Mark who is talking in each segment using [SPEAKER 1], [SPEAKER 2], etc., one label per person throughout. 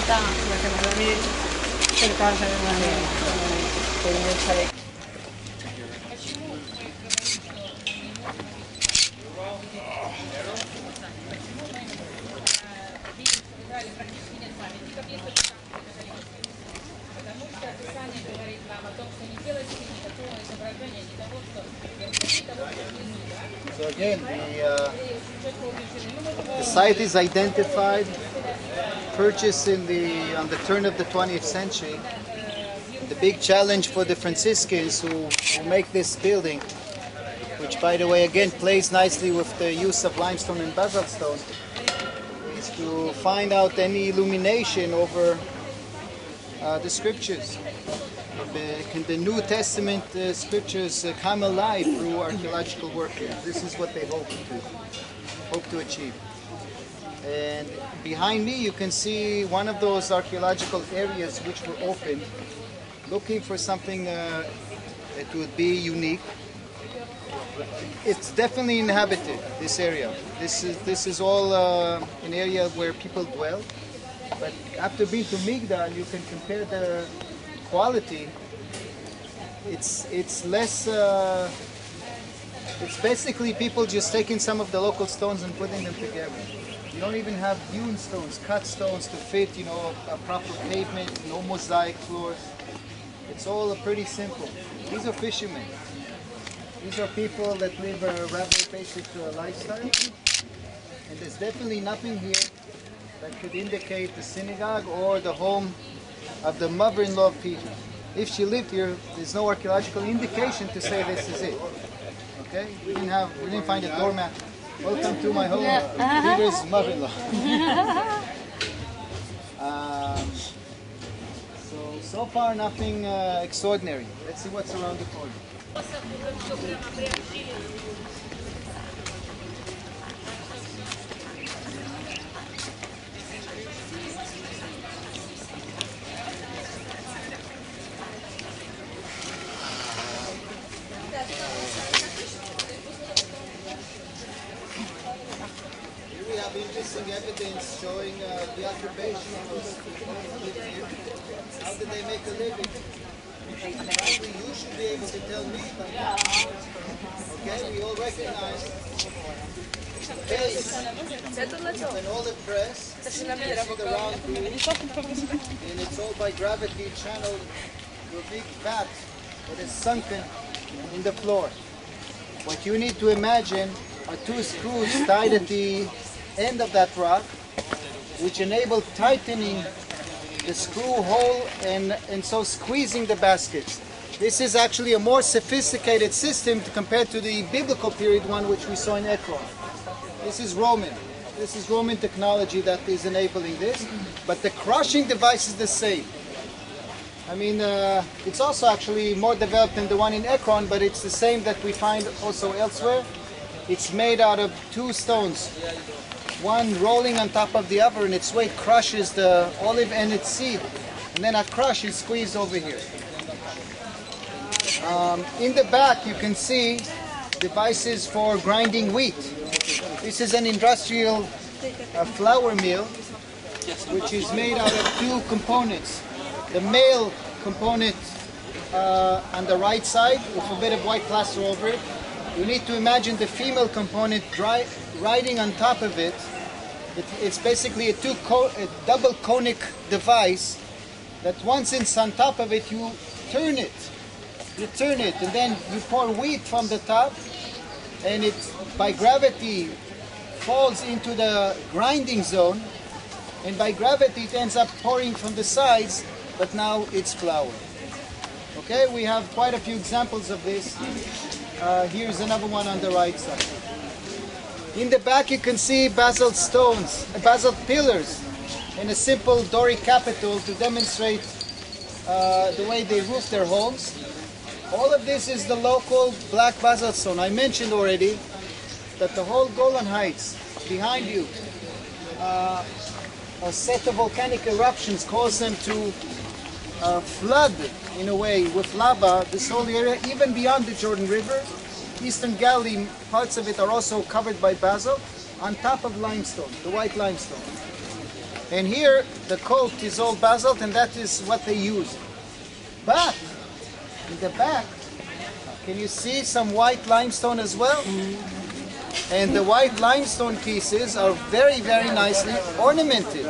[SPEAKER 1] puntata perché non devi cercare di rimanere.
[SPEAKER 2] So again, the site is identified, purchased on the turn of the 20th century. The big challenge for the Franciscans who make this building, which by the way again plays nicely with the use of limestone and basalt stone, is to find out any illumination over the scriptures. Can the New Testament scriptures come alive through archaeological work? This is what they hope to achieve. And behind me you can see one of those archaeological areas which were opened, looking for something that would be unique. It's definitely inhabited, this area. This is all an area where people dwell. But after being to Migdal, you can compare the quality. It's less. It's basically people just taking some of the local stones and putting them together. You don't even have hewn stones, cut stones to fit, you know, a proper pavement, no mosaic floors. It's all pretty simple. These are fishermen. These are people that live a rather basic lifestyle. And there's definitely nothing here that could indicate the synagogue or the home of the mother-in-law of Peter. If she lived here, there's no archaeological indication to say this is it. Okay? We didn't find a doormat. Welcome to my home, Peter's mother-in-law. So far nothing extraordinary. Let's see what's around the corner. Interesting evidence showing the occupation of those people who lived here. How did they make a living? Probably you should be able to tell me by now. Okay, we all recognize the base and all the press. You see the round groove, and it's all by gravity channeled to a big vat that is sunken in the floor. What you need to imagine are two screws tied at the end of that rock, which enable tightening the screw hole and so squeezing the baskets. This is actually a more sophisticated system compared to the biblical period one which we saw in Ekron. This is Roman. This is Roman technology that is enabling this, but the crushing device is the same. I mean, it's also actually more developed than the one in Ekron, but it's the same that we find also elsewhere. It's made out of two stones, one rolling on top of the other, and its weight crushes the olive and its seed, and then at crush is squeezed over here. In the back you can see devices for grinding wheat. This is an industrial flour mill which is made out of two components. The male component on the right side with a bit of white plaster over it. You need to imagine the female component riding on top of it. It's basically a double conic device that once it's on top of it, you turn it. You turn it, and then you pour wheat from the top, and it, by gravity, falls into the grinding zone, and by gravity it ends up pouring from the sides, but now it's flour. Okay, we have quite a few examples of this. Here's another one on the right side. In the back you can see basalt stones, basalt pillars, and a simple Doric capital to demonstrate the way they roof their homes. All of this is the local black basalt stone. I mentioned already that the whole Golan Heights behind you, a set of volcanic eruptions caused them to flood in a way with lava this whole area, even beyond the Jordan River. Eastern Galilee, parts of it are also covered by basalt on top of limestone, the white limestone. And here the coat is all basalt, and that is what they use. But in the back, can you see some white limestone as well? And the white limestone pieces are very, very nicely ornamented.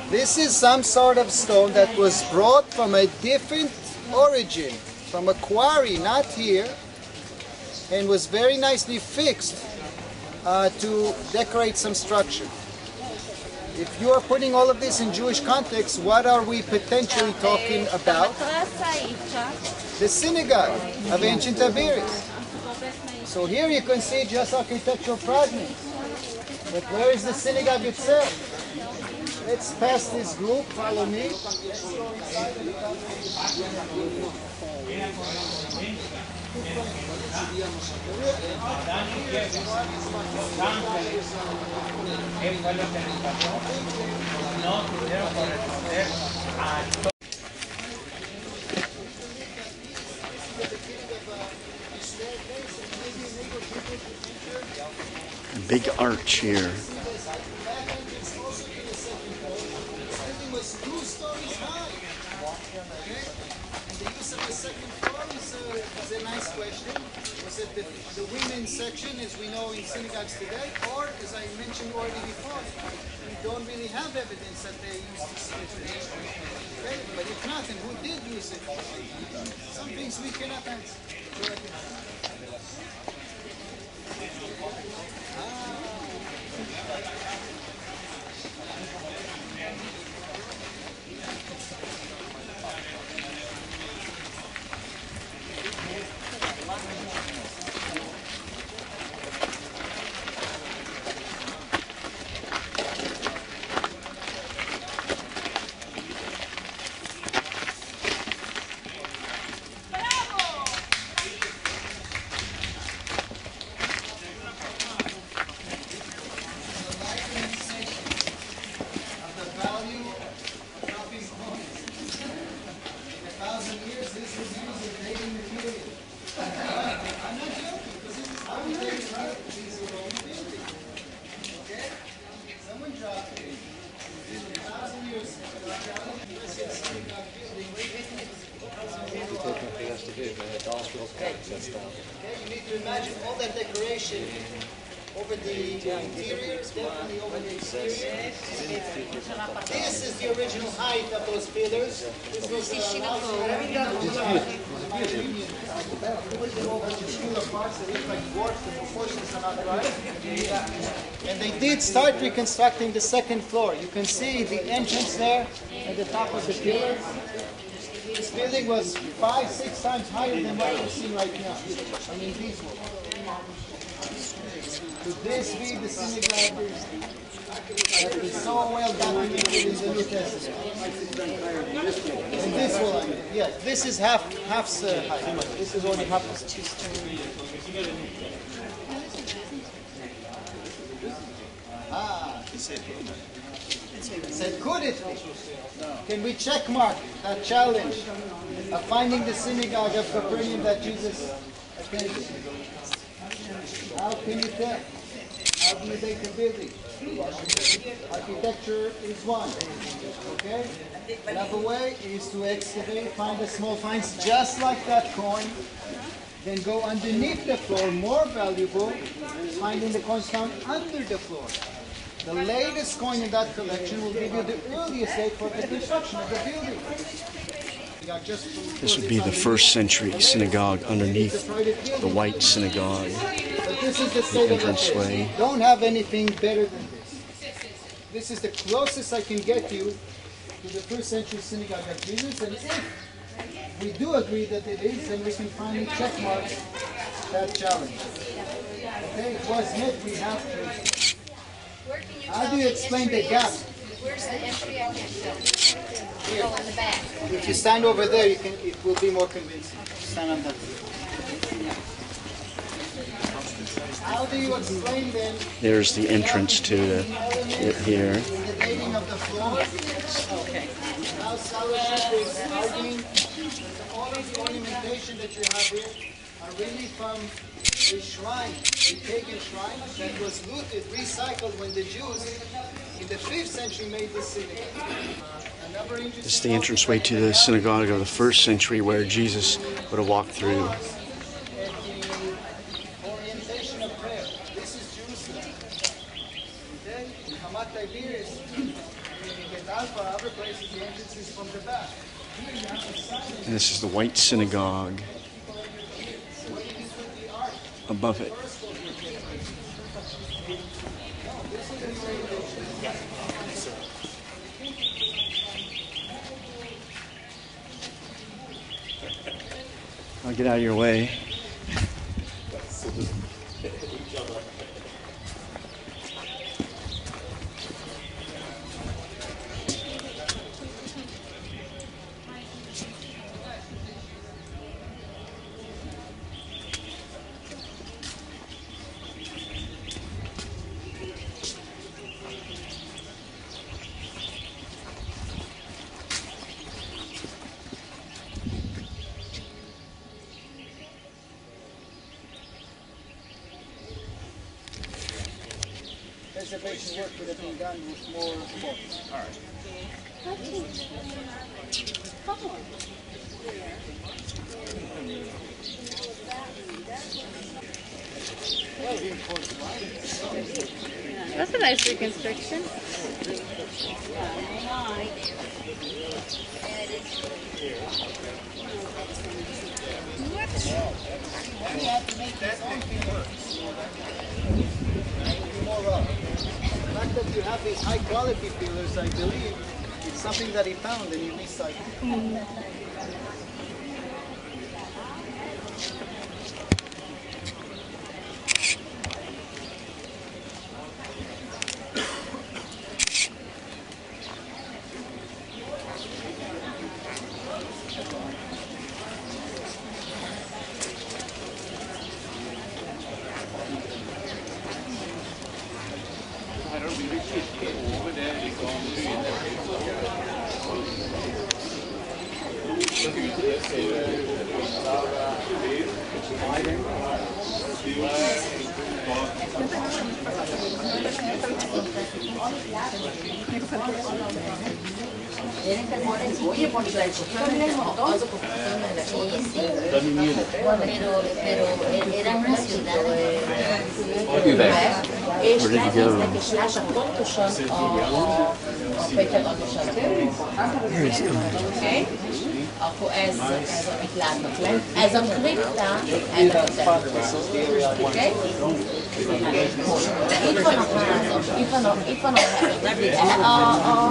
[SPEAKER 2] This is some sort of stone that was brought from a different origin, from a quarry, not here, and was very nicely fixed to decorate some structure. If you are putting all of this in Jewish context, what are we potentially talking about? The synagogue of ancient Tiberias. So here you can see just architectural fragments. But where is the synagogue itself? Let's pass this group, follow me.
[SPEAKER 3] A big arch here.
[SPEAKER 2] The women's section, as we know in synagogues today, or as I mentioned already before, we don't really have evidence that they used to split it. Okay? But if not, then who did use it? Some things we cannot answer. You need to imagine all that decoration over the interior, definitely over the exterior. This is the original height of those pillars. This was and they did start reconstructing the second floor. You can see the entrance there at the top of the pillar. This building was 5-6 times higher than what we're seeing right now. I mean, these ones. Could this be the synagogue that is so well documented in the New Testament? And this one, yes, this is half height. This is only half. Said, could it be? Can we check mark that challenge of finding the synagogue of Capernaum that Jesus attended? How can you tell? How do you make a building? Architecture is one. Okay? Another way is to excavate, find the small finds just like that coin, then go underneath the floor, more valuable, finding the coins found under the floor. The latest coin in that collection will give you the earliest date for the construction of the building.
[SPEAKER 3] This would be the first century synagogue underneath the white synagogue.
[SPEAKER 2] But this is the state of entranceway. Don't have anything better than this. This is the closest I can get you to the first century synagogue of Jesus. And if we do agree that it is, then we can finally check mark that challenge. Okay, it was met, we have to. How do you explain the gap?
[SPEAKER 4] Where's the entry? I can't tell.
[SPEAKER 2] Here.
[SPEAKER 4] Oh, in the back.
[SPEAKER 2] If you stand over there, you can. It will be more convincing. Stand on that. How do you explain then?
[SPEAKER 3] There's the entrance to it here.
[SPEAKER 2] The dating of the floor. Okay. Now scholarship is arguing that all of the ornamentation that you have here are really from a shrine, a pagan shrine that was looted, recycled when the Jews in the 5th century made this synagogue. Another interesting
[SPEAKER 3] This is the entranceway to the synagogue of the 1st century where Jesus would have walked through.
[SPEAKER 2] at the orientation of prayer. This is Jerusalem. Okay? In Hamat Tiberias, in Getalpa, other places, the entrance is from the back. Here you have the sign.
[SPEAKER 3] And this is the white synagogue above it. I'll get out of your way.
[SPEAKER 2] Preservation work would have been done with more force.
[SPEAKER 5] That's a nice reconstruction.
[SPEAKER 2] The fact that you have these high quality pillars, I believe, it's something that he found and he recycled.
[SPEAKER 6] Era una ciudad
[SPEAKER 3] Where did you go?
[SPEAKER 6] Okay? Akkor ez amit látnak le. Ez a kripta, ez a templo. Okay? De itt van a házak, itt van a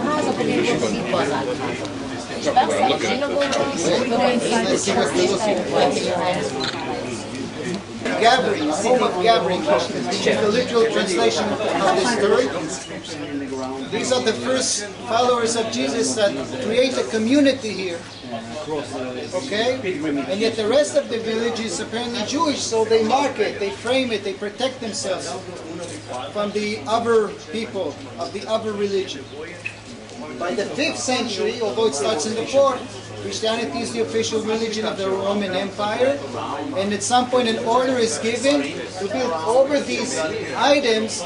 [SPEAKER 6] házak, amiket szívbarlát házak. És persze a zsinagóga,
[SPEAKER 2] Gathering, city of gathering, which is the literal translation of this story. These are the first followers of Jesus that create a community here. Okay? And yet the rest of the village is apparently Jewish, so they mark it, they frame it, they protect themselves from the other people of the other religion. By the 5th century, although it starts in the 4th, Christianity is the official religion of the Roman Empire, and at some point an order is given to build over these items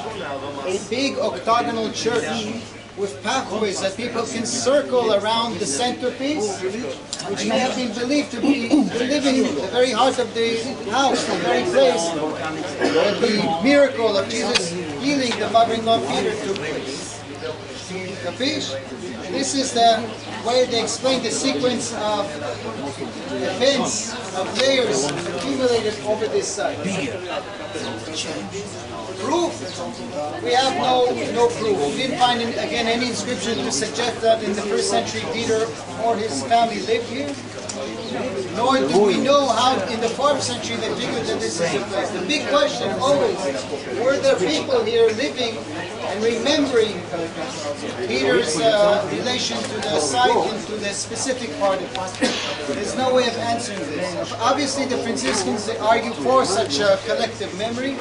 [SPEAKER 2] a big octagonal church with pathways that people can circle around the centerpiece, which may have been believed to be living in the very heart of the house, the very place where the miracle of Jesus healing the mother-in-law Peter took place. Capiche? This is the way they explain the sequence of events, of layers accumulated over this site. Proof? We have no proof. We didn't find, again, any inscription to suggest that in the 1st century Peter or his family lived here. Nor do we know how in the 4th century they figured that this is a place. The big question always, were there people here living and remembering Peter's relation to the site and to the specific part of it? There's no way of answering this. Obviously the Franciscans argue for such a collective memory,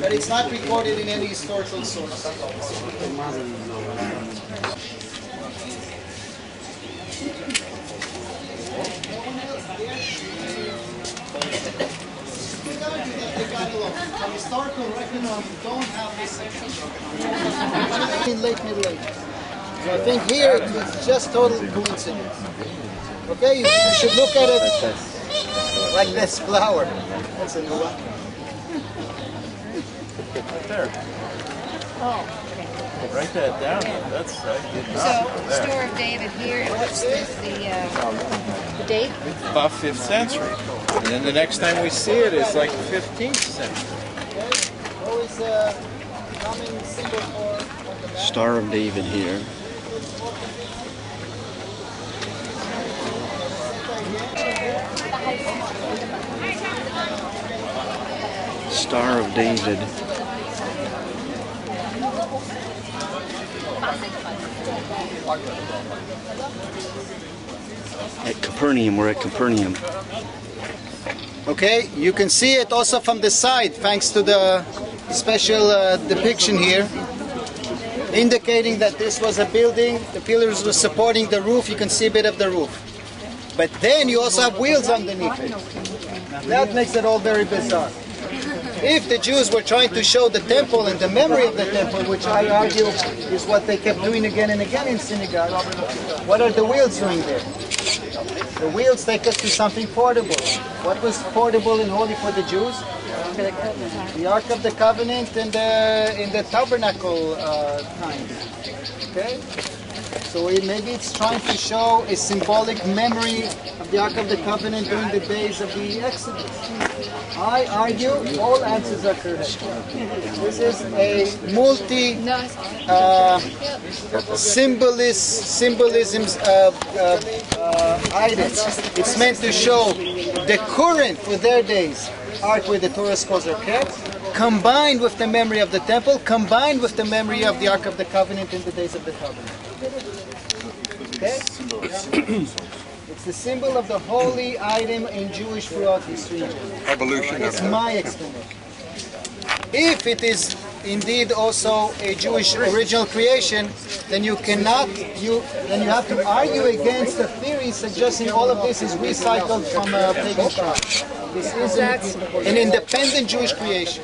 [SPEAKER 2] but it's not recorded in any historical source. From historical record don't have this section. In late Middle Ages. So I think here it's just total coincidence. Okay, you should look at it like this flower. That's a new one.
[SPEAKER 7] Right there. Write that down. That's
[SPEAKER 4] So, Store of David here, and what's the date?
[SPEAKER 7] about 5th century. And then the next time we see it is like 15th century.
[SPEAKER 2] Always a common symbol for
[SPEAKER 3] Star of David here. Star of David. At Capernaum, we're at Capernaum.
[SPEAKER 2] Okay, you can see it also from the side thanks to the special depiction here, indicating that this was a building. The pillars were supporting the roof. You can see a bit of the roof. But then you also have wheels underneath it. That makes it all very bizarre. If the Jews were trying to show the temple and the memory of the temple, which I argue is what they kept doing again and again in synagogue, what are the wheels doing there? The wheels take us to something portable. What was portable and holy for the Jews? The Ark of the Covenant and in the tabernacle time. Okay? So maybe it's trying to show a symbolic memory of the Ark of the Covenant during the days of the Exodus. I argue all answers are correct. This is a symbolisms item. It's meant to show the current for their days ark where the Torah scrolls are kept, combined with the memory of the temple, combined with the memory of the Ark of the Covenant in the days of the covenant. Okay? It's the symbol of the holy item in Jewish throughout this region.
[SPEAKER 8] Evolution.
[SPEAKER 2] That's my explanation. If it is indeed also a Jewish original creation, then you cannot, then you have to argue against the theory suggesting all of this is recycled from a pagan tribe. This is an independent Jewish creation.